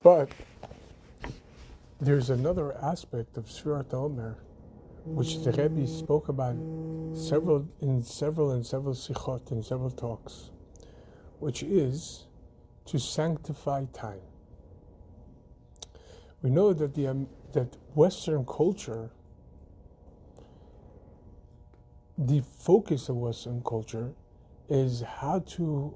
But there's another aspect of Sefirat Ha'omer, which the Rebbe spoke about in several sichot, in several talks, which is to sanctify time. We know that that Western culture, the focus of Western culture is how to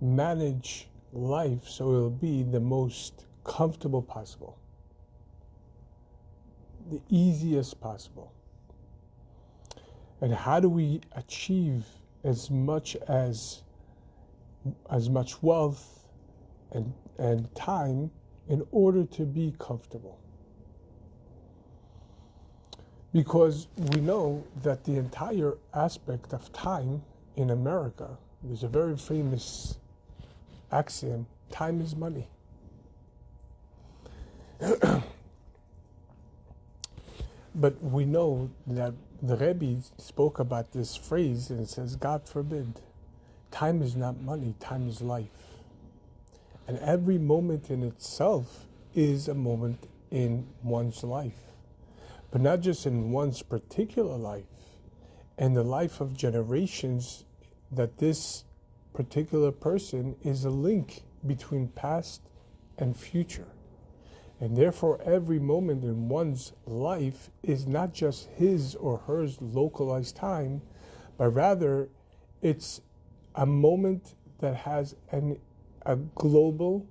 manage life so it'll be the most comfortable possible, the easiest possible. And how do we achieve as much wealth and time in order to be comfortable? Because we know that the entire aspect of time in America, there's a very famous axiom: time is money. But we know that the Rebbe spoke about this phrase and it says, God forbid, time is not money, time is life. And every moment in itself is a moment in one's life. But not just in one's particular life, and the life of generations, that this particular person is a link between past and future. And therefore, every moment in one's life is not just his or her localized time, but rather it's a moment that has a global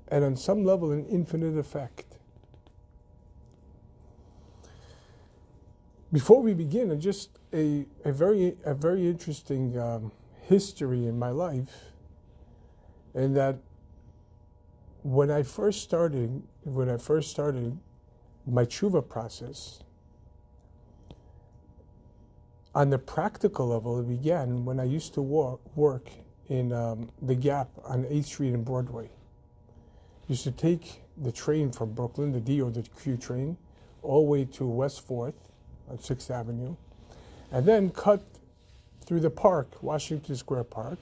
and on some level an infinite effect. Before we begin, just a very interesting history in my life, and that when I first started my tshuva process, on the practical level, it began when I used to work in the Gap on 8th Street in Broadway. Used to take the train from Brooklyn, the D or the Q train, all the way to West 4th on 6th Avenue, and then cut through the park, Washington Square Park,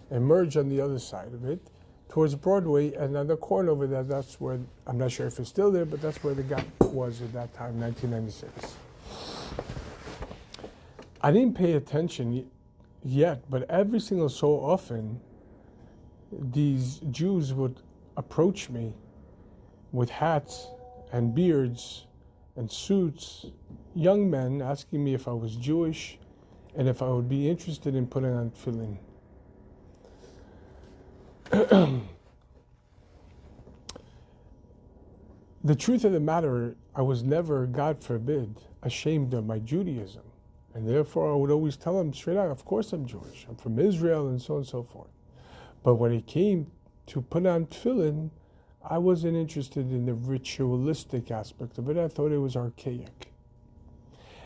and merge on the other side of it towards Broadway, and on the corner over there, that's where, I'm not sure if it's still there, but that's where the Gap was at that time, 1996. I didn't pay attention yet, but every single so often, these Jews would approach me with hats and beards and suits, young men asking me if I was Jewish and if I would be interested in putting on tefillin. The truth of the matter, I was never, God forbid, ashamed of my Judaism. And therefore I would always tell them straight out, of course I'm Jewish, I'm from Israel, and so on and so forth. But when it came to put on tefillin, I wasn't interested in the ritualistic aspect of it. I thought it was archaic.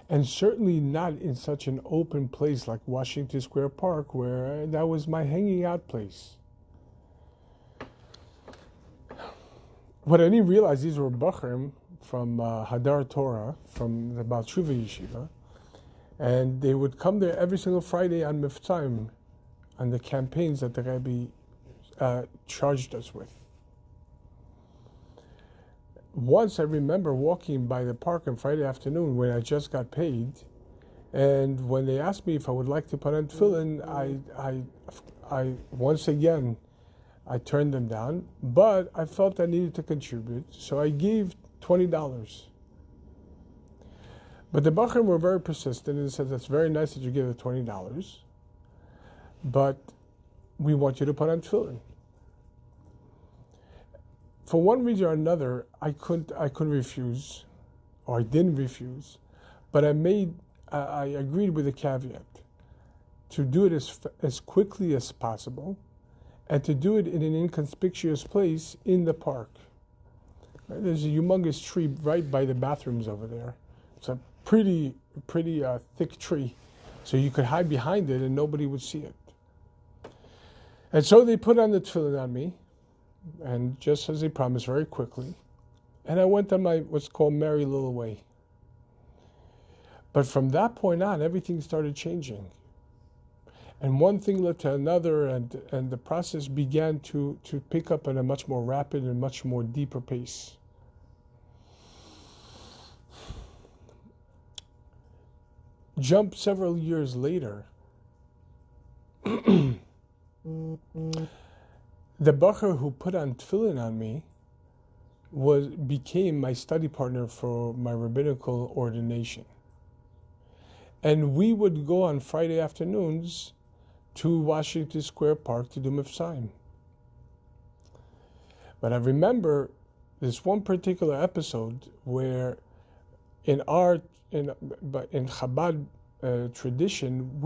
And certainly not in such an open place like Washington Square Park, where that was my hanging out place. What I didn't realize, these were Bachrim from Hadar Torah, from the Baal Tshuva Yeshiva, and they would come there every single Friday on Miftaim, on the campaigns that the Rebbe charged us with. Once I remember walking by the park on Friday afternoon when I just got paid, and when they asked me if I would like to put on tefillin, I once again, I turned them down, but I felt I needed to contribute, so I gave $20. But the Bachrim were very persistent and said, that's very nice that you give the $20, but we want you to put on tefillin. For one reason or another, I couldn't refuse, or I didn't refuse, but I agreed with a caveat to do it as quickly as possible, and to do it in an inconspicuous place in the park. Right? There's a humongous tree right by the bathrooms over there. It's a pretty thick tree, so you could hide behind it and nobody would see it. And so they put on the tefillin on me, and just as they promised, very quickly, and I went on my what's called merry little way. But from that point on, everything started changing. And one thing led to another, and the process began to pick up at a much more rapid and much more deeper pace. Jump several years later, the bacher who put on tefillin on me became my study partner for my rabbinical ordination. And we would go on Friday afternoons to Washington Square Park to do mifsaim. But I remember this one particular episode where in Chabad tradition,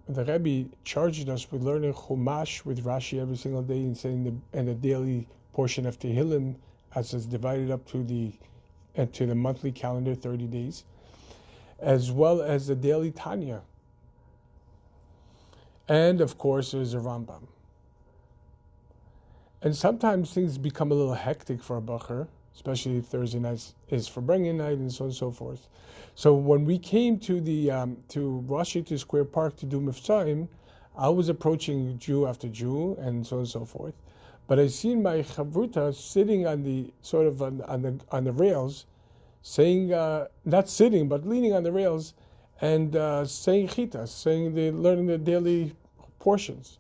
the Rebbe charged us with learning Chumash with Rashi every single day and saying the daily portion of Tehillim as it's divided up to the monthly calendar, 30 days, as well as the daily Tanya. And of course, there's a Rambam. And sometimes things become a little hectic for a bacher, especially Thursday nights is for bringing night and so on and so forth. So when we came to to Washington Square Park to do mifsaim, I was approaching Jew after Jew and so on and so forth. But I seen my chavruta sitting on the sort of on the rails, saying not sitting but leaning on the rails, and saying chitas, learning the daily portions.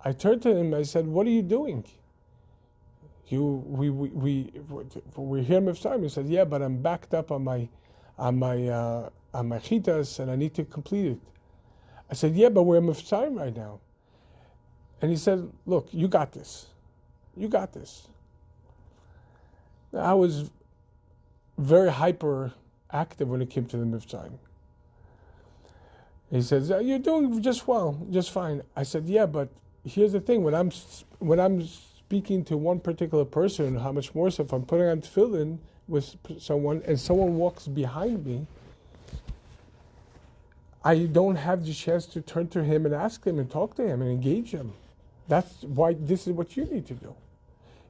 I turned to him and I said, "What are you doing? We're here mifsaim." He said, "Yeah, but I'm backed up on my chitas and I need to complete it." I said, "Yeah, but we're mifsaim right now." And he said, "Look, you got this. You got this." I was very hyper active when it came to the mifsaim. He says, "You're doing just well, just fine." I said, "Yeah, but here's the thing: when I'm speaking to one particular person, how much more so if I'm putting on tefillin with someone and someone walks behind me, I don't have the chance to turn to him and ask him and talk to him and engage him. That's why this is what you need to do."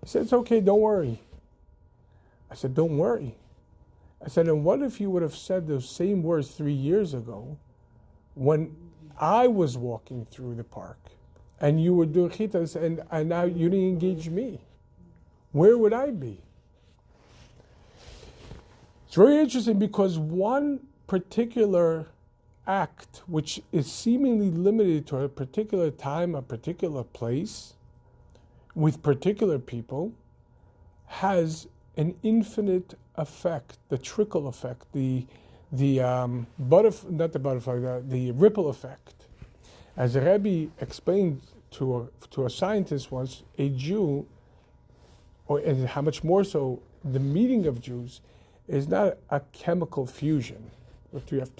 He said, "It's okay, don't worry." I said, "Don't worry." I said, "And what if you would have said those same words 3 years ago when I was walking through the park and you were doing chitas and now you didn't engage me? Where would I be?" It's very interesting because one particular act, which is seemingly limited to a particular time, a particular place, with particular people, has an infinite effect, the trickle effect, the ripple effect. As the Rebbe explained to a scientist once, a Jew, and how much more so, the meeting of Jews is not a chemical fusion. But you have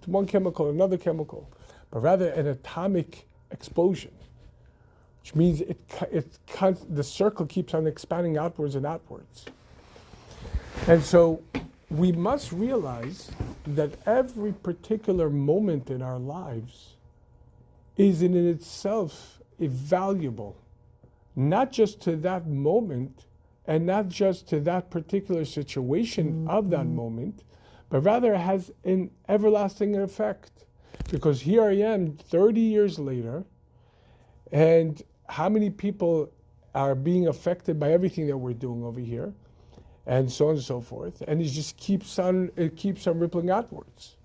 one chemical, another chemical, but rather an atomic explosion, which means the circle keeps on expanding outwards and outwards. And so we must realize that every particular moment in our lives is in itself valuable, not just to that moment and not just to that particular situation of that moment, but rather has an everlasting effect. Because here I am 30 years later, and how many people are being affected by everything that we're doing over here, and so on and so forth, and it just keeps on rippling outwards.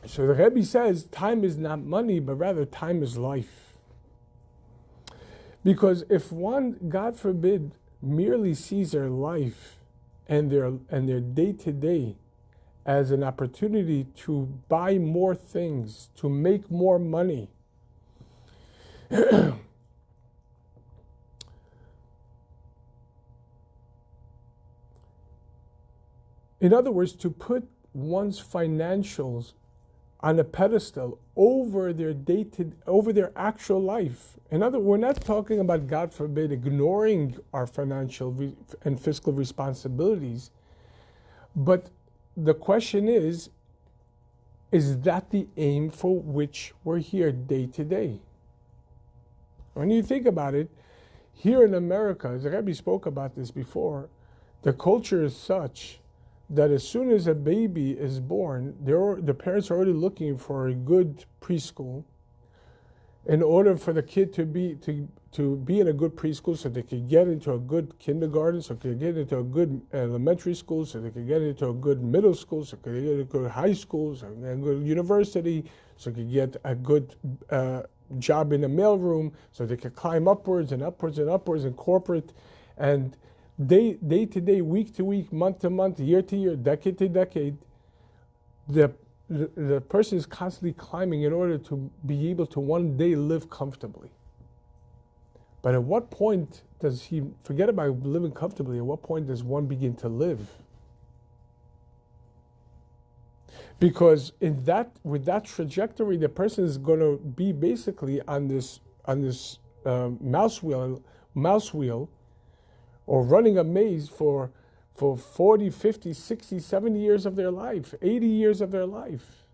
So the Rebbe says time is not money, but rather time is life. Because if one, God forbid, merely sees their life and their day-to-day as an opportunity to buy more things, to make more money, in other words, to put one's financials on a pedestal over their actual life. In other words, we're not talking about, God forbid, ignoring our financial and fiscal responsibilities, but the question is that the aim for which we're here day to day? When you think about it, here in America, as the Rebbe spoke about this before, the culture is such that as soon as a baby is born, the parents are already looking for a good preschool in order for the kid to be in a good preschool, so they could get into a good kindergarten, so they could get into a good elementary school, so they could get into a good middle school, so they could get into a good high school, so they could get a good university, so they could get a good job in the mailroom, so they could climb upwards and upwards and upwards in corporate. And day to day, week to week, month to month, year to year, decade to decade, the person is constantly climbing in order to be able to one day live comfortably. But at what point does he forget about living comfortably? At what point does one begin to live? Because with that trajectory, the person is going to be basically on this mouse wheel, or running a maze for 40, 50, 60, 70 years of their life, 80 years of their life.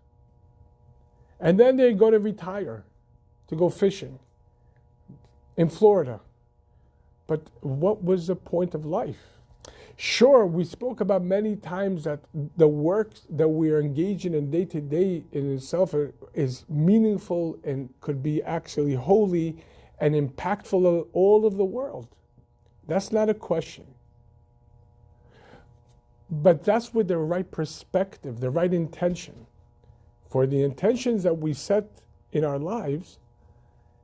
And then they're going to retire to go fishing in Florida. But what was the point of life? Sure, we spoke about many times that the work that we are engaged in day to day in itself is meaningful and could be actually holy and impactful of all of the world. That's not a question. But that's with the right perspective, the right intention. For the intentions that we set in our lives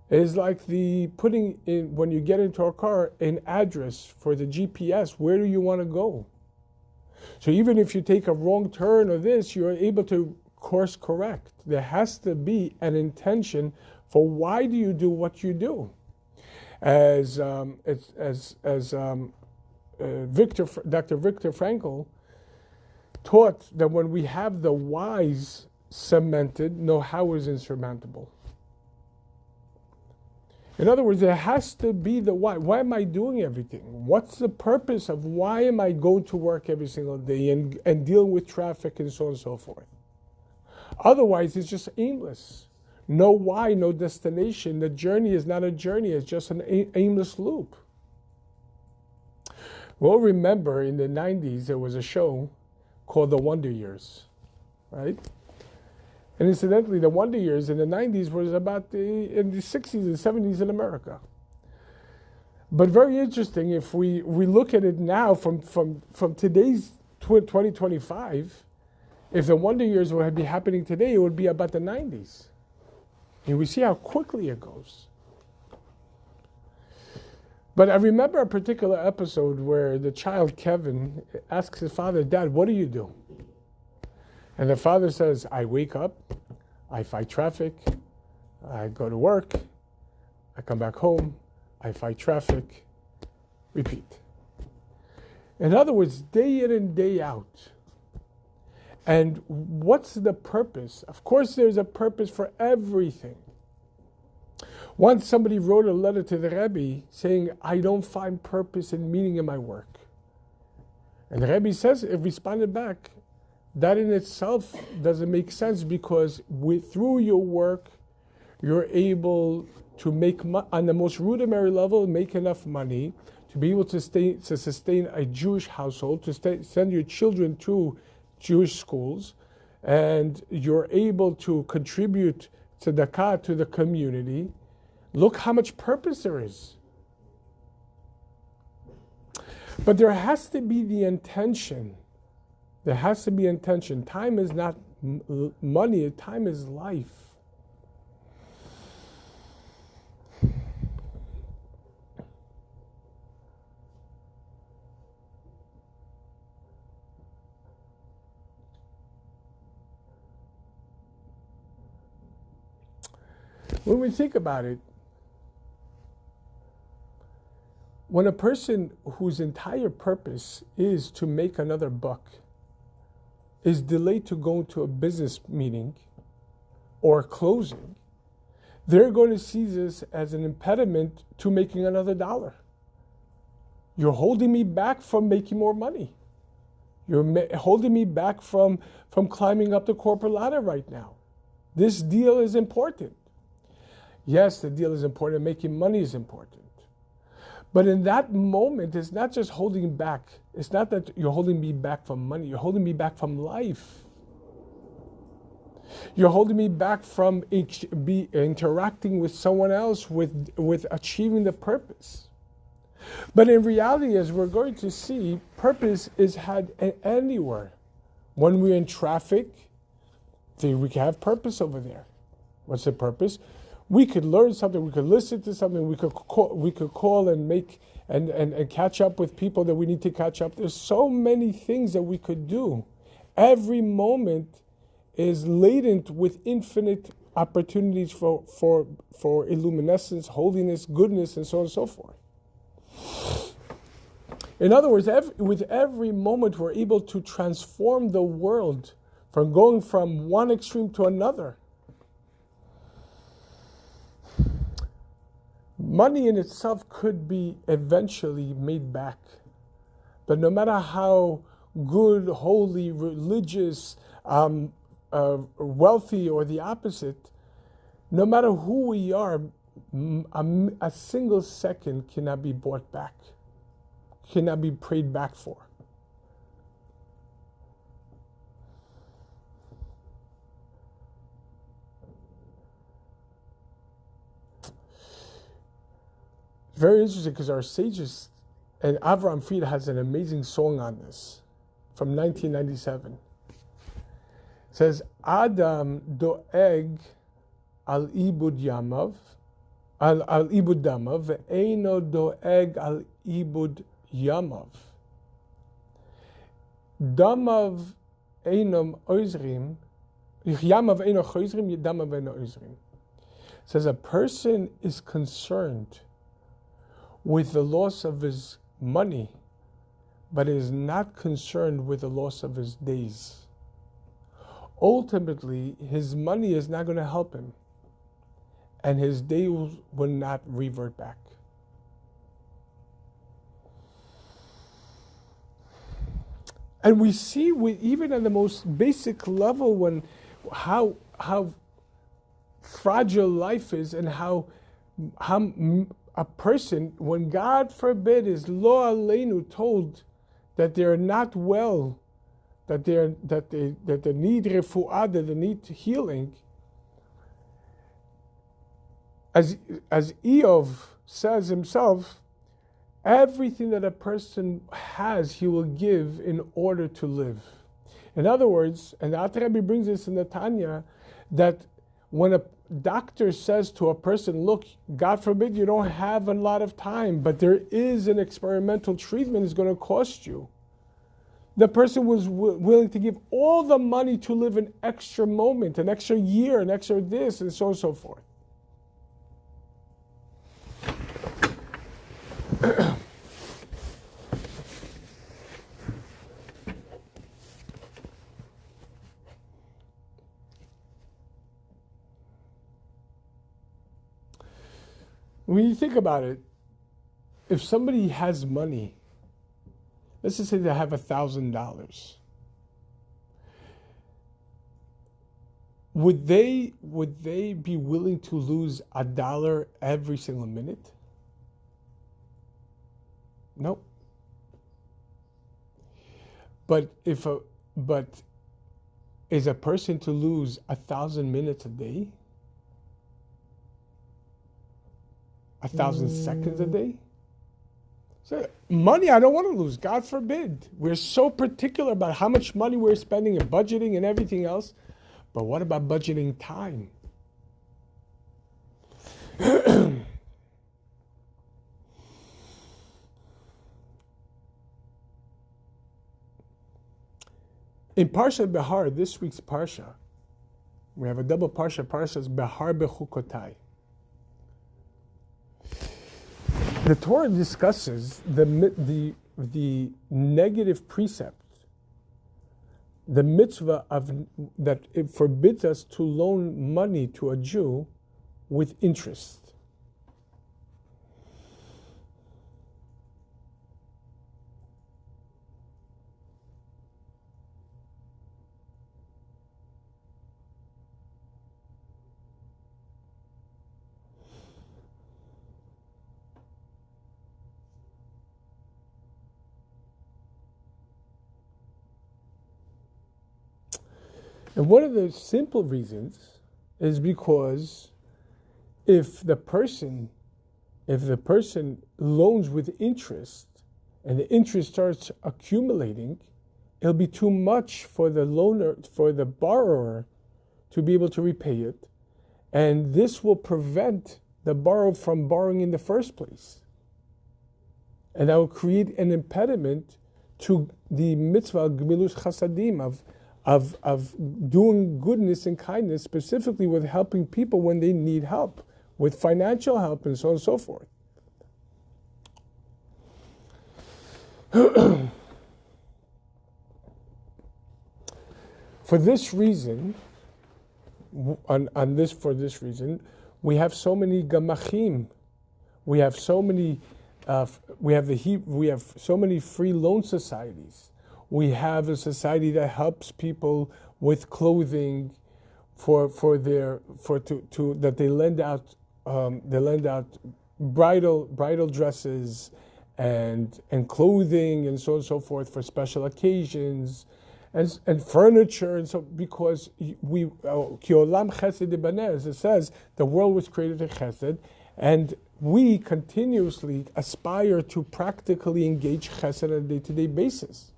is like the putting in, when you get into a car, an address for the GPS. Where do you want to go? So even if you take a wrong turn or this, you're able to course correct. There has to be an intention for why do you do what you do. As Dr. Viktor Frankl taught, that when we have the whys cemented, no how is insurmountable. In other words, there has to be the why. Why am I doing everything? What's the purpose of why am I going to work every single day and dealing with traffic and so on and so forth? Otherwise, it's just aimless. No why, no destination. The journey is not a journey. It's just an aimless loop. Well, remember in the 90s, there was a show called The Wonder Years, right? And incidentally, the Wonder Years in the 90s was about in the 60s and 70s in America. But very interesting, if we look at it now from today's 2025, if the Wonder Years would be happening today, it would be about the 90s. And we see how quickly it goes. But I remember a particular episode where the child, Kevin, asks his father, "Dad, what do you do?" And the father says, "I wake up, I fight traffic, I go to work, I come back home, I fight traffic, repeat." In other words, day in and day out. And what's the purpose? Of course, there's a purpose for everything. Once somebody wrote a letter to the Rebbe saying, "I don't find purpose and meaning in my work." And the Rebbe says, it responded back, that in itself doesn't make sense, because through your work, you're able to make, on the most rudimentary level, make enough money to be able to sustain a Jewish household, to send your children to Jewish schools, and you're able to contribute tzedakah to the community. Look how much purpose there is. But there has to be the intention. There has to be intention. Time is not money, time is life. When we think about it, when a person whose entire purpose is to make another buck is delayed to go to a business meeting or closing, they're going to see this as an impediment to making another dollar. You're holding me back from making more money. You're holding me back from climbing up the corporate ladder right now. This deal is important. Yes, the deal is important. Making money is important. But in that moment, it's not just holding back. It's not that you're holding me back from money. You're holding me back from life. You're holding me back from interacting with someone else, with achieving the purpose. But in reality, as we're going to see, purpose is had anywhere. When we're in traffic, we can have purpose over there. What's the purpose? We could learn something. We could listen to something. We could call and make and catch up with people that we need to catch up. There's so many things that we could do. Every moment is laden with infinite opportunities for illuminescence, holiness, goodness, and so on and so forth. In other words, with every moment, we're able to transform the world from going from one extreme to another. Money in itself could be eventually made back. But no matter how good, holy, religious, wealthy, or the opposite, no matter who we are, a single second cannot be bought back, cannot be prayed back for. Very interesting, because our sages, and Avram Fried has an amazing song on this from 1997. It says, Adam doeg al ibud yamav, al ibud damav, ve'eino doeg al ibud yamav. Damav einom oizrim, yamav eino choizrim, damav eino oizrim. It says a person is concerned with the loss of his money, but is not concerned with the loss of his days. Ultimately, his money is not going to help him, and his days will not revert back. And we see, even at the most basic level, how fragile life is, and how a person, when God forbid is lo aleinu told that they're not well, that they need refuah, that they need healing, as Eov says himself, everything that a person has, he will give in order to live. In other words, and the Alter Rebbe brings this in the Tanya, that when a doctor says to a person, look, God forbid you don't have a lot of time, but there is an experimental treatment it's going to cost you. The person was willing to give all the money to live an extra moment, an extra year, an extra this, and so on and so forth. When you think about it, if somebody has money, let's just say they have $1,000, would they be willing to lose $1 every single minute? Nope. But is a person to lose 1,000 minutes a day? 1,000 seconds a day? So money, I don't want to lose. God forbid. We're so particular about how much money we're spending and budgeting and everything else. But what about budgeting time? In Parsha Behar, this week's Parsha, we have a double Parsha. Parsha's Behar Bechukotai. The Torah discusses the negative precept, the mitzvah that it forbids us to loan money to a Jew with interest. And one of the simple reasons is because if the person loans with interest and the interest starts accumulating, it'll be too much for the borrower to be able to repay it. And this will prevent the borrower from borrowing in the first place. And that will create an impediment to the mitzvah Gmilus Chasadim of doing goodness and kindness, specifically with helping people when they need help, with financial help and so on and so forth. For this reason, we have so many gamachim. We have so many free loan societies. We have a society that helps people with clothing that they lend out. They lend out bridal dresses and clothing and so on and so forth for special occasions, and furniture, and so because Ki Olam Chesed Ibaneh, as it says, the world was created in Chesed, and we continuously aspire to practically engage Chesed on a day-to-day basis.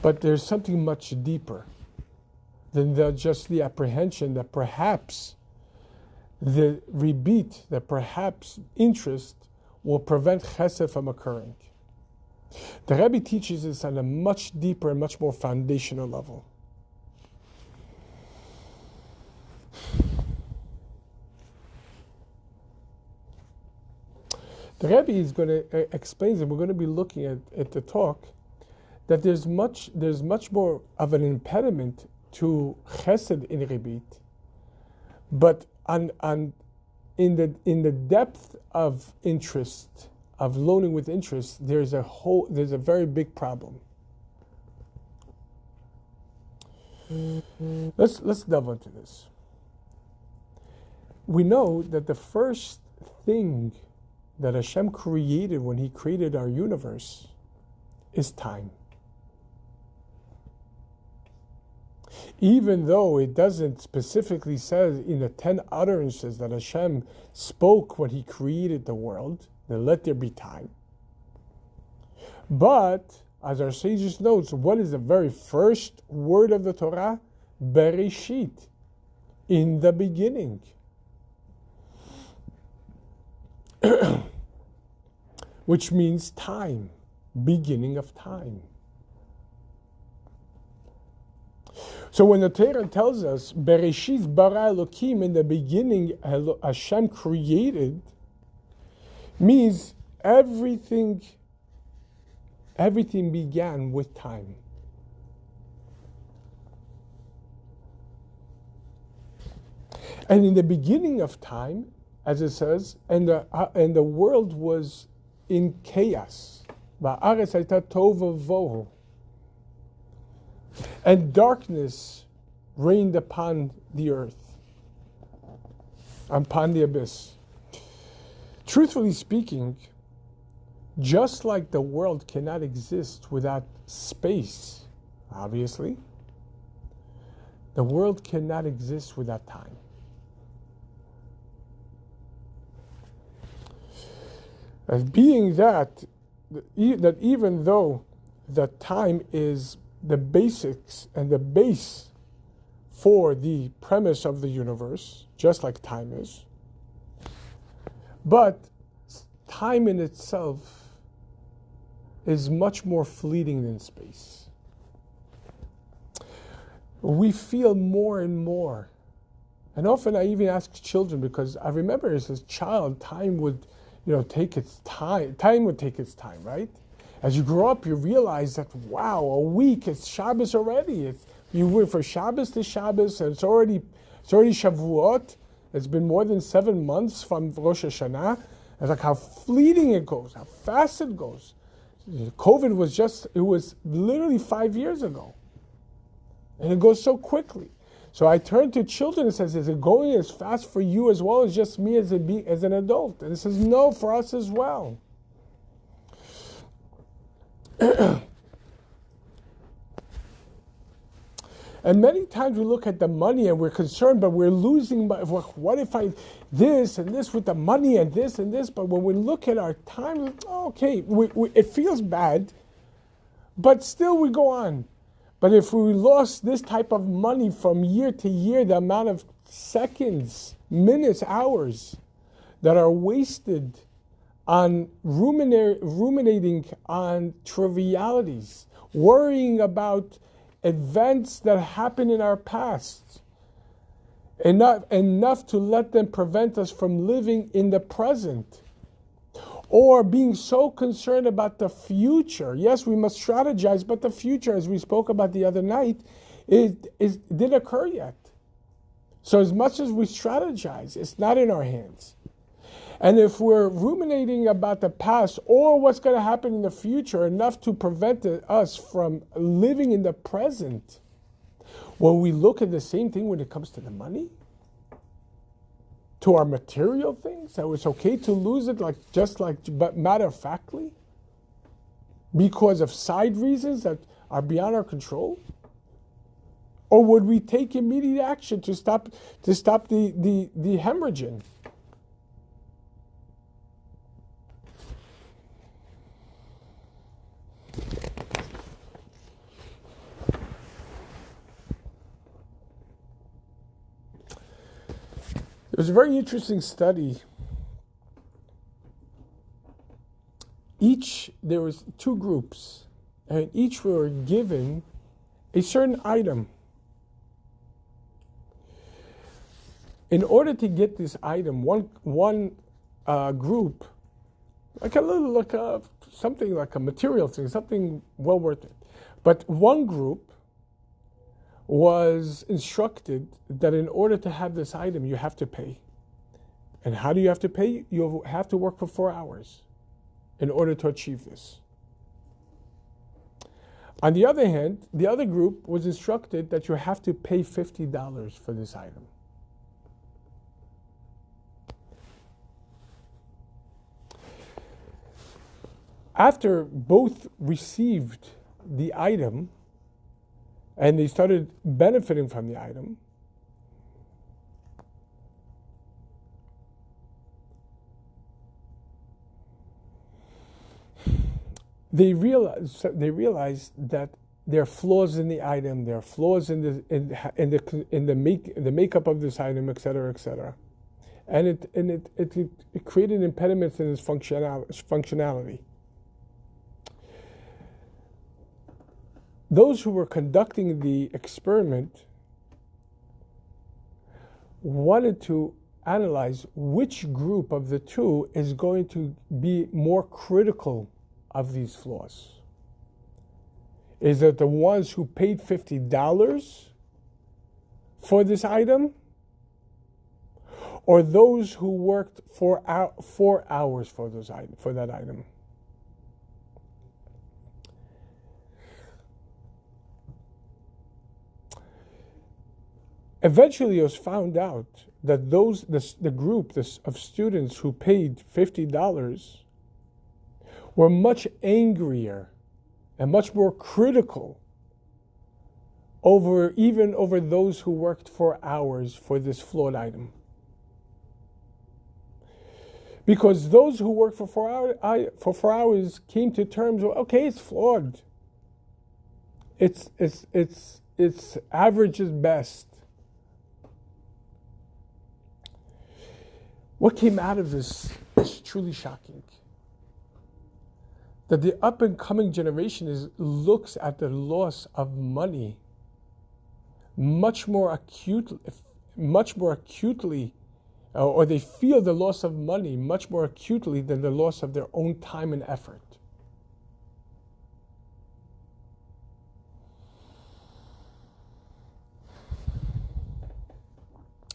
But there's something much deeper than just the apprehension that perhaps the rebit, that perhaps interest will prevent chesed from occurring. The Rebbe teaches this on a much deeper and much more foundational level. The Rebbe is going to explain, and we're going to be looking at the talk, that there's much more of an impediment to chesed in rebit, but in the depth of interest, of loaning with interest, there's a very big problem. Let's delve into this. We know that the first thing that Hashem created when He created our universe is time. Even though it doesn't specifically say in the 10 utterances that Hashem spoke when He created the world, that let there be time. But, as our sages notes, what is the very first word of the Torah? Bereshit, in the beginning. Which means time, beginning of time. So when the Torah tells us, Bereshit bara Elokim, in the beginning Hashem created, means everything began with time. And in the beginning of time, as it says, and the world was in chaos. Va'aretz hayta tohu v'vohu. And darkness reigned upon the earth, upon the abyss. Truthfully speaking, just like the world cannot exist without space, obviously, the world cannot exist without time. As being that even though the time is the basics and the base for the premise of the universe, just like time is, but time in itself is much more fleeting than space. We feel more and more, and often I even ask children, because I remember as a child, time would take its time. Time would take its time, right? As you grow up, you realize that, wow, a week, it's Shabbos already. You went from Shabbos to Shabbos, and it's already Shavuot. It's been more than 7 months from Rosh Hashanah. It's like how fleeting it goes, how fast it goes. COVID was literally 5 years ago. And it goes so quickly. So I turn to children and says, is it going as fast for you as well as just me as an adult? And it says, no, for us as well. And many times we look at the money and we're concerned, but we're losing. What if I this and this with the money and this and this? But when we look at our time, okay, it feels bad, but still we go on. But if we lost this type of money from year to year, the amount of seconds, minutes, hours that are wasted on ruminating on trivialities, worrying about events that happen in our past, enough to let them prevent us from living in the present, or being so concerned about the future. Yes, we must strategize, but the future, as we spoke about the other night, didn't occur yet. So as much as we strategize, it's not in our hands. And if we're ruminating about the past or what's going to happen in the future enough to prevent us from living in the present, when we look at the same thing when it comes to the money, to our material things, that it's okay to lose it but matter-of-factly, because of side reasons that are beyond our control? Or would we take immediate action to stop the hemorrhaging? It was a very interesting study. There was two groups, and each were given a certain item. In order to get this item, one group, something like a material thing, something well worth it. But one group was instructed that in order to have this item, you have to pay. And how do you have to pay? You have to work for 4 hours in order to achieve this. On the other hand, the other group was instructed that you have to pay $50 for this item. After both received the item and they started benefiting from the item, they realized that there are flaws in the item, there are flaws in the makeup of this item, etc., and it created impediments in its functionality. Those who were conducting the experiment wanted to analyze which group of the two is going to be more critical of these flaws. Is it the ones who paid $50 for this item, or those who worked 4 hours for that item? Eventually, it was found out that the group of students who paid $50 were much angrier and much more critical over those who worked 4 hours for this flawed item. Because those who worked for 4 hours came to terms with, okay, it's flawed. It's average is best. What came out of this is truly shocking. That the up-and-coming generation looks at the loss of money much more acutely, or they feel the loss of money much more acutely than the loss of their own time and effort.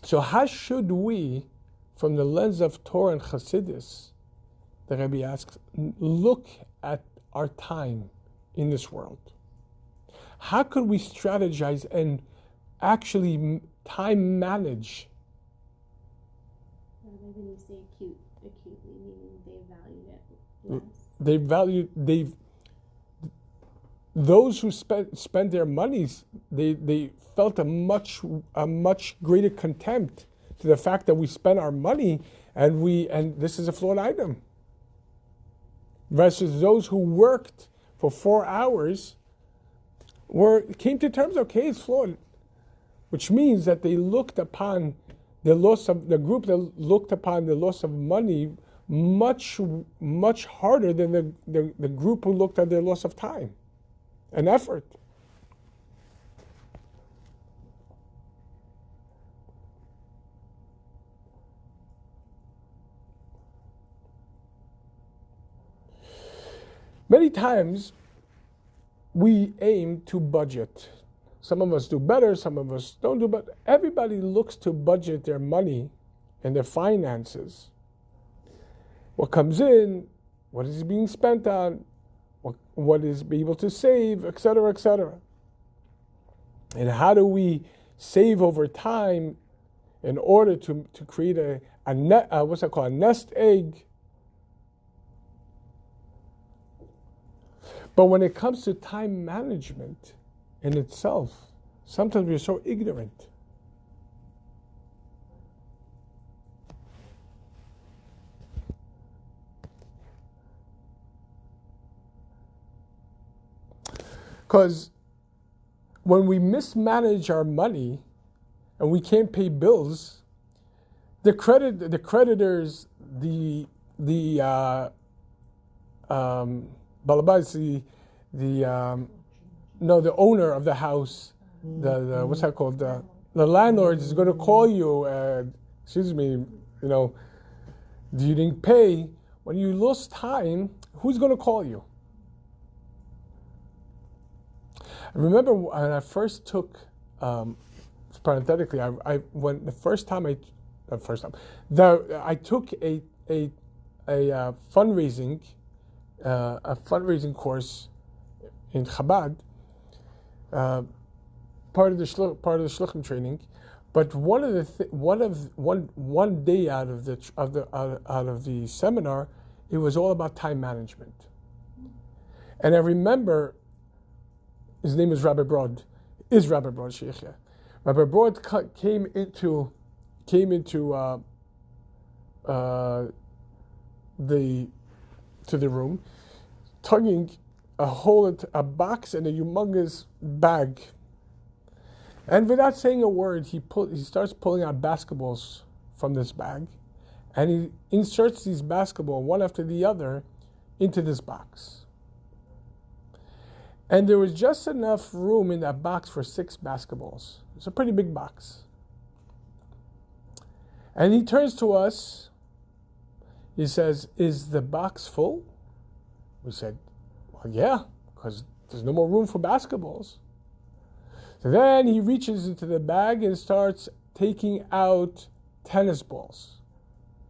So how should we, from the lens of Torah and Chassidus, the Rebbe asks, look at our time in this world? How could we strategize and actually time manage? Maybe you say acutely, meaning they valued it less. those who spent their monies, they felt a much greater contempt to the fact that we spent our money and this is a flawed item. Versus those who worked for 4 hours came to terms, okay, it's flawed. Which means that they looked upon the group that looked upon the loss of money much harder than the group who looked at their loss of time and effort. Many times we aim to budget. Some of us do better, some of us don't do better. Everybody looks to budget their money and their finances. What comes in, what is being spent on, what is be able to save, etc., etc. And how do we save over time in order to create a nest egg? But when it comes to time management in itself, sometimes we're so ignorant. Because when we mismanage our money and we can't pay bills, the creditors, the balabais, the owner of the house, the what's that called? The landlord is going to call you. Excuse me, you didn't pay. When you lose time, who's going to call you? I remember when I first took, parenthetically, I took a fundraising course in Chabad, part of the shluchim training, but one day out of the seminar, it was all about time management, and I remember his name is Rabbi Broad, Sheikhya. Rabbi Broad came into the room, tugging a box and a humongous bag. And without saying a word, he starts pulling out basketballs from this bag, and he inserts these basketballs one after the other into this box. And there was just enough room in that box for 6 basketballs. It's a pretty big box. And he turns to us. He says, "Is the box full?" We said, "Well, yeah, because there's no more room for basketballs." So then he reaches into the bag and starts taking out tennis balls.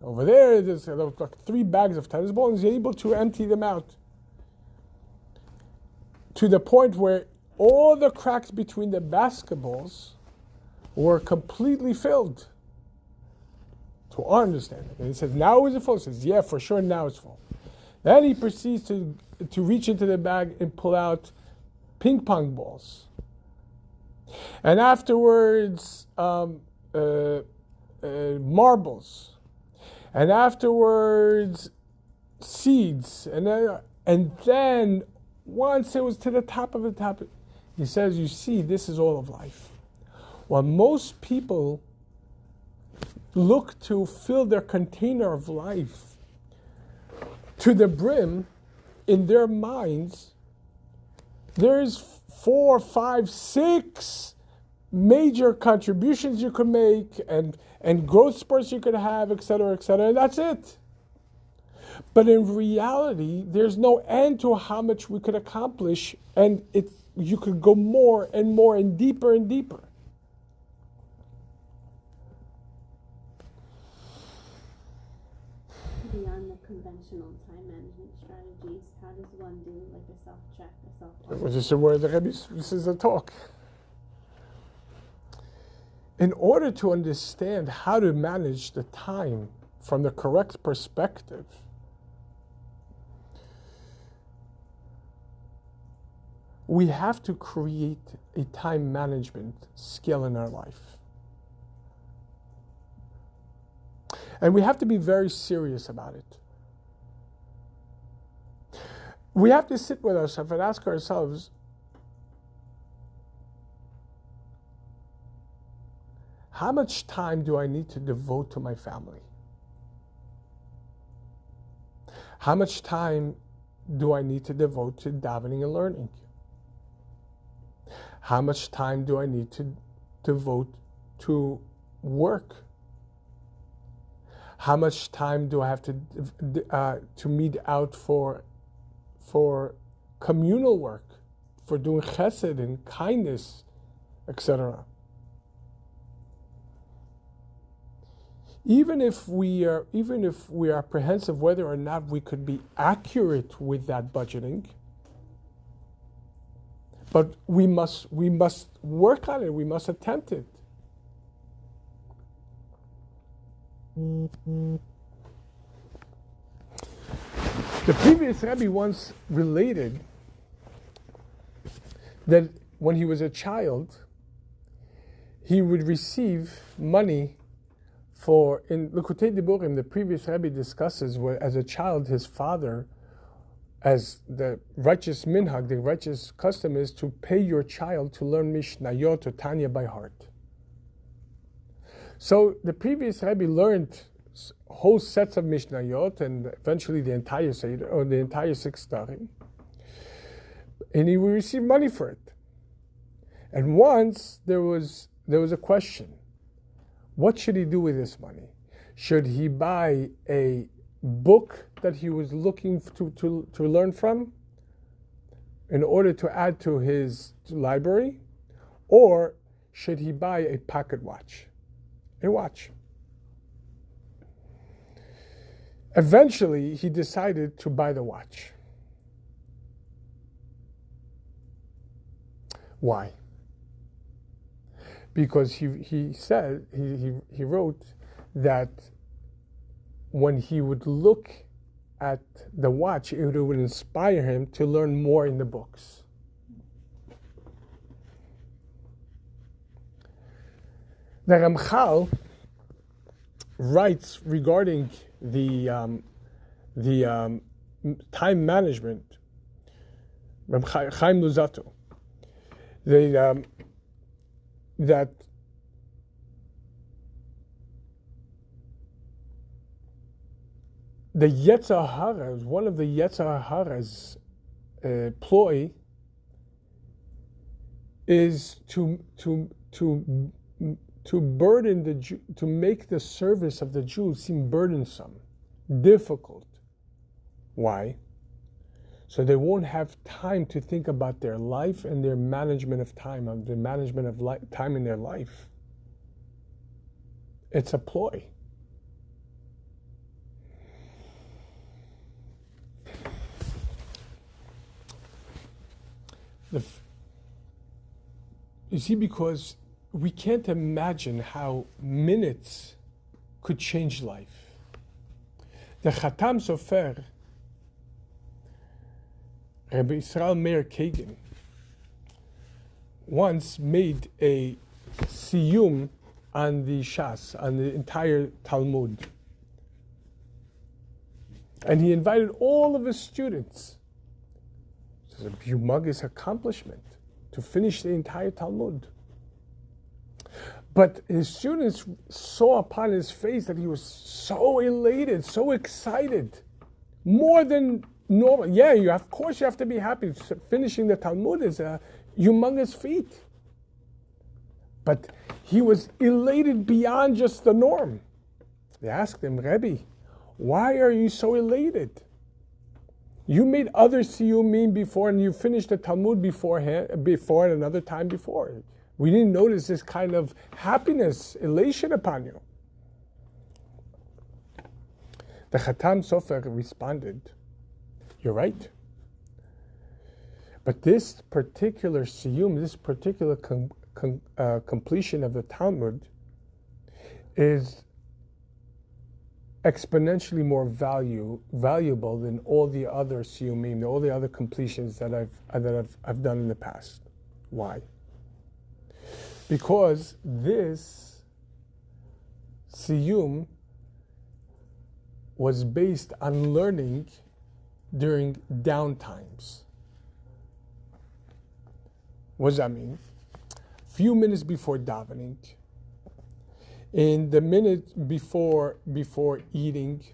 Over there's like 3 bags of tennis balls, and he's able to empty them out, to the point where all the cracks between the basketballs were completely filled, to our understanding. And he says, "Now is it full?" He says, "Yeah, for sure, now it's full." Then he proceeds to reach into the bag and pull out ping pong balls. And afterwards, marbles. And afterwards, seeds. And then once it was to the top of the top, he says, "You see, this is all of life." While most people look to fill their container of life to the brim, in their minds, there's 4, 5, 6 major contributions you could make and growth spurts you could have, etc., and that's it. But in reality, there's no end to how much we could accomplish, and you could go more and more and deeper and deeper. Beyond the conventional time management strategies, how does one do like a self-check, a self-audit? This is a talk. In order to understand how to manage the time from the correct perspective, we have to create a time management skill in our life. And we have to be very serious about it. We have to sit with ourselves and ask ourselves, how much time do I need to devote to my family? How much time do I need to devote to davening and learning? How much time do I need to devote to work? How much time do I have to meet out for communal work, for doing chesed and kindness, etc.? Even if we are apprehensive whether or not we could be accurate with that budgeting, but we must work on it. We must attempt it. The previous Rebbe once related that when he was a child, he would receive money for, in Likutei Diburim, the previous Rebbe discusses where as a child his father, as the righteous minhag, the righteous custom is to pay your child to learn Mishnayot or Tanya by heart. So the previous Rebbe learned whole sets of Mishnayot and eventually the entire Seder, or the entire 6 Starim, and he would receive money for it. And once there was a question: what should he do with this money? Should he buy a book that he was looking to learn from in order to add to his library, or should he buy a pocket watch? A watch. Eventually, he decided to buy the watch. Why? Because he said, he wrote that when he would look at the watch, it would inspire him to learn more in the books. The Ramchal writes regarding the time management, Chaim Luzzatto, that the Yetzer Hara, one of the Yetzer Hara's ploy is to burden the Jew, to make the service of the Jews seem burdensome, difficult. Why? So they won't have time to think about their life and their management of time, the management of time in their life. It's a ploy. You see, because we can't imagine how minutes could change life. The Chatam Sofer, Rabbi Israel Meir Kagan, once made a siyum on the Shas, on the entire Talmud. And he invited all of his students. It's a humongous accomplishment to finish the entire Talmud. But his students saw upon his face that he was so elated, so excited, more than normal. Yeah, of course you have to be happy. Finishing the Talmud is a humongous feat. But he was elated beyond just the norm. They asked him, Rebbe, why are you so elated? You made other siyumim before, and you finished the Talmud before and another time before. We didn't notice this kind of happiness, elation upon you. The Chatam Sofer responded, you're right. But this particular siyum, this particular completion of the Talmud is exponentially more valuable than all the other siyumim, all the other completions that I've done in the past. Why? Because this siyum was based on learning during downtimes. What does that mean? Few minutes before davening, in the minute before eating,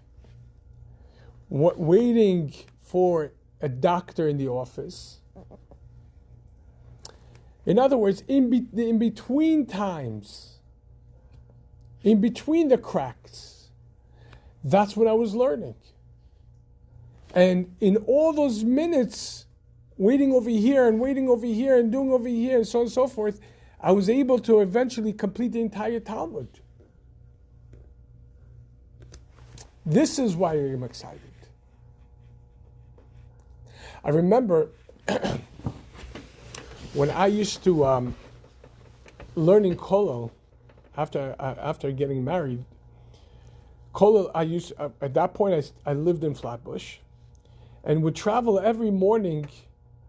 waiting for a doctor in the office. In other words, in between times, in between the cracks, that's what I was learning. And in all those minutes, waiting over here and doing over here and so on and so forth, I was able to eventually complete the entire Talmud. This is why I'm excited. I remember when I used to learning Kollel after getting married. Kollel, at that point I lived in Flatbush, and would travel every morning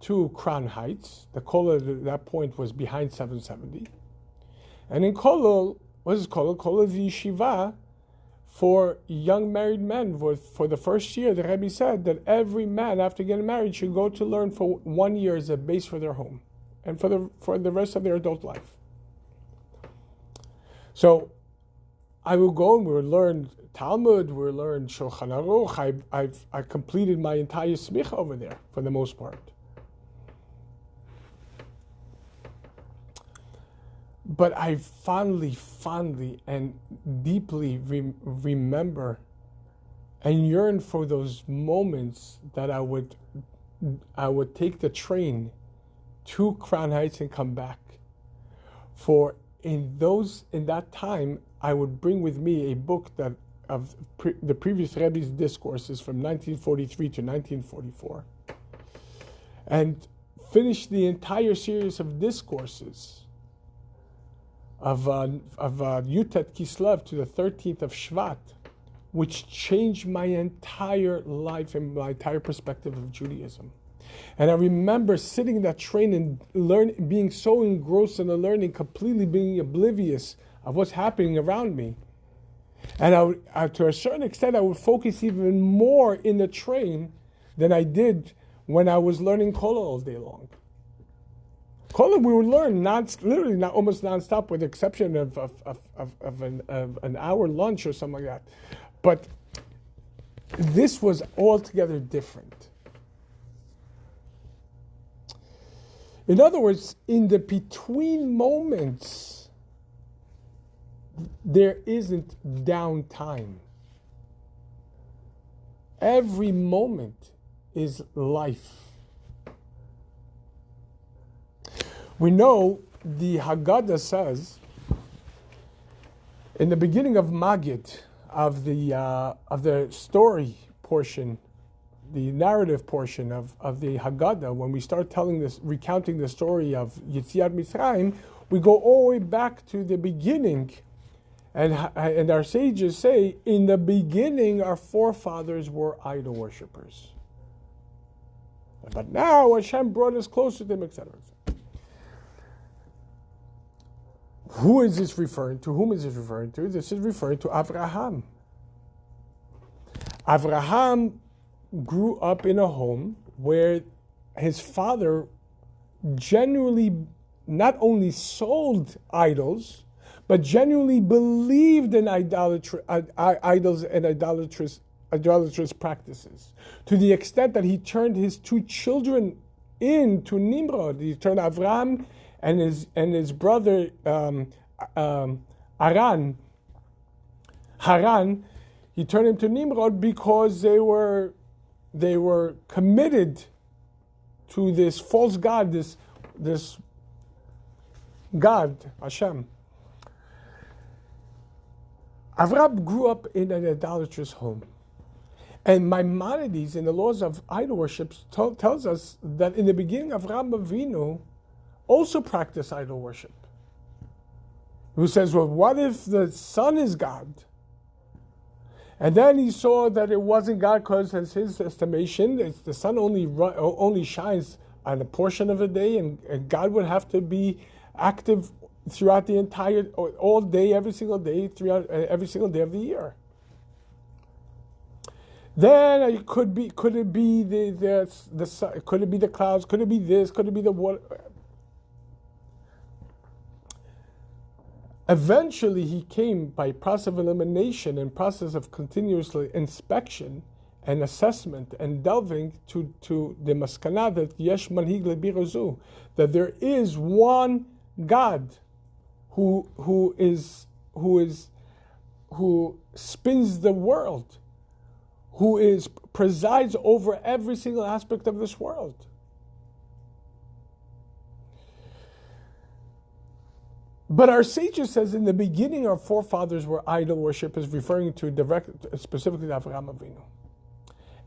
to Crown Heights. The Kollel at that point was behind 770. And in Kollel, what is Kollel? Kollel is the yeshiva for young married men. For the first year, the Rebbe said that every man after getting married should go to learn for 1 year as a base for their home and for the rest of their adult life. So I would go and we would learn Talmud, we would learn Shulchan Aruch. I completed my entire smicha over there for the most part. But I fondly and deeply remember and yearn for those moments that I would take the train to Crown Heights and come back. For in that time, I would bring with me a book of the previous Rebbe's discourses from 1943 to 1944, and finish the entire series of discourses of Yutet Kislev to the 13th of Shvat, which changed my entire life and my entire perspective of Judaism. And I remember sitting in that train and being so engrossed in the learning, completely being oblivious of what's happening around me. And to a certain extent, I would focus even more in the train than I did when I was learning Kollel all day long. Kollel we would learn almost nonstop, with the exception of an hour lunch or something like that. But this was altogether different. In other words, in the between moments, there isn't downtime. Every moment is life. We know the Haggadah says in the beginning of Magid, of the story portion, the narrative portion of the Haggadah, when we start recounting the story of Yetziat Mitzrayim, we go all the way back to the beginning, and our sages say, in the beginning our forefathers were idol worshippers, but now Hashem brought us closer to Him, etc. Who is this referring to? Whom is this referring to? This is referring to Avraham. Avraham grew up in a home where his father genuinely not only sold idols, but genuinely believed in idols and idolatrous practices, to the extent that he turned his two children into Nimrod. He turned Avram and his brother Haran. He turned him to Nimrod because they were committed to this false god, this God, Hashem. Avraham grew up in an idolatrous home. And Maimonides, in the laws of idol worship, tells us that in the beginning, Avraham Avinu also practiced idol worship. Who says, well, what if the sun is God? And then he saw that it wasn't God because, in his estimation, the sun only shines on a portion of the day, and God would have to be active throughout the entire, all day, every single day, throughout every single day of the year. Then could it be the sun, could it be the clouds? Could it be this? Could it be the water? Eventually, he came by process of elimination and process of continuous inspection and assessment and delving to the maskana that yesh manhig lebirozu, that there is one God who spins the world, who presides over every single aspect of this world. But our sages says in the beginning our forefathers were idol worshippers, referring to specifically to Avraham Avinu.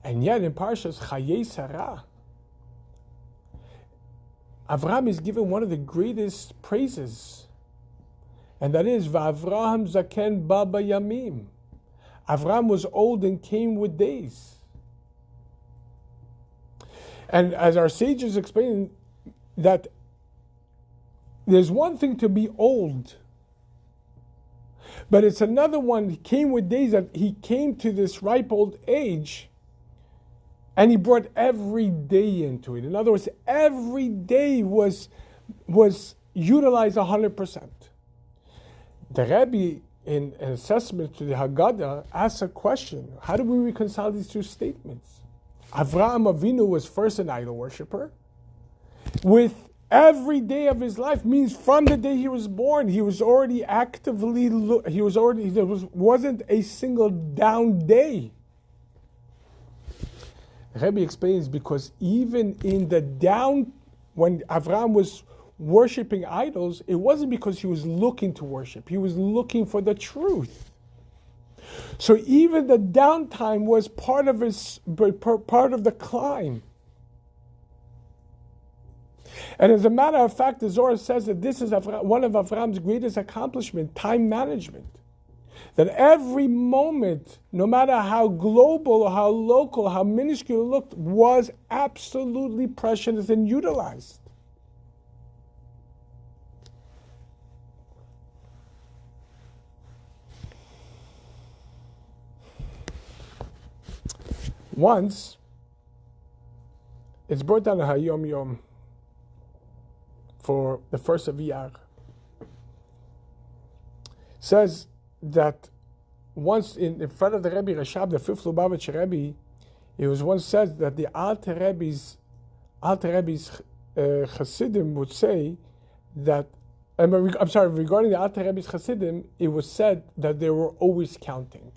And yet in Parshas Chayei Sarah, Avraham is given one of the greatest praises, and that is V'Avraham Zaken Baba Yamim. Avraham was old and came with days. And as our sages explain, that there's one thing to be old, but it's another one, he came with days, that he came to this ripe old age, and he brought every day into it. In other words, every day was utilized 100%. The Rebbe, in an assessment to the Haggadah, asks a question: how do we reconcile these two statements? Avraham Avinu was first an idol worshiper, with every day of his life, means from the day he was born, he was already actively, there wasn't a single down day. Rebbe explains, because even in the down, when Avraham was worshipping idols, it wasn't because he was looking to worship, he was looking for the truth. So even the downtime was part of the climb. And as a matter of fact, the Zohar says that this is one of Avraham's greatest accomplishments, time management. That every moment, no matter how global or how local, how minuscule it looked, was absolutely precious and utilized. Once, it's brought down to Hayom Yom for the first of Iyar. Says that once in front of the Rebbe Rashab, the fifth Lubavitch Rebbe, it was once said that the Alter Rebbe's Chassidim would say that, regarding the Alter Rebbe's Chassidim, it was said that they were always counting.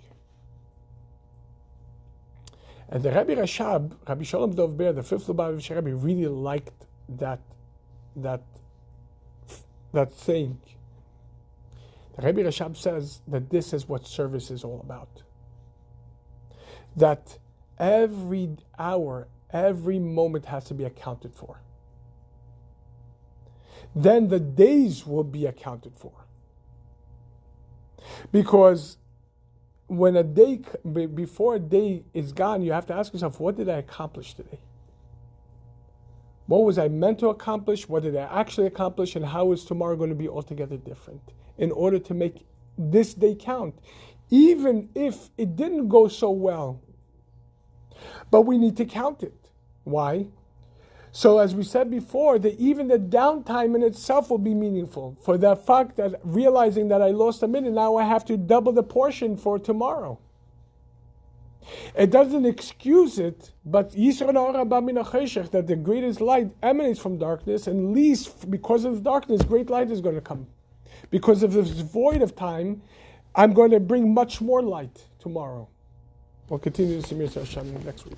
And the Rebbe Rashab, Rabbi Shalom Dov Ber, the fifth Lubavitch Rebbe, really liked that saying. The Rebbe Rashab says that this is what service is all about. That every hour, every moment has to be accounted for. Then the days will be accounted for. Because when before a day is gone, you have to ask yourself, what did I accomplish today? What was I meant to accomplish? What did I actually accomplish? And how is tomorrow going to be altogether different? In order to make this day count. Even if it didn't go so well. But we need to count it. Why? So as we said before, that even the downtime in itself will be meaningful. For the fact that realizing that I lost a minute, now I have to double the portion for tomorrow. It doesn't excuse it, but that the greatest light emanates from darkness, and least because of the darkness, great light is going to come. Because of this void of time, I'm going to bring much more light tomorrow. We'll continue this next week.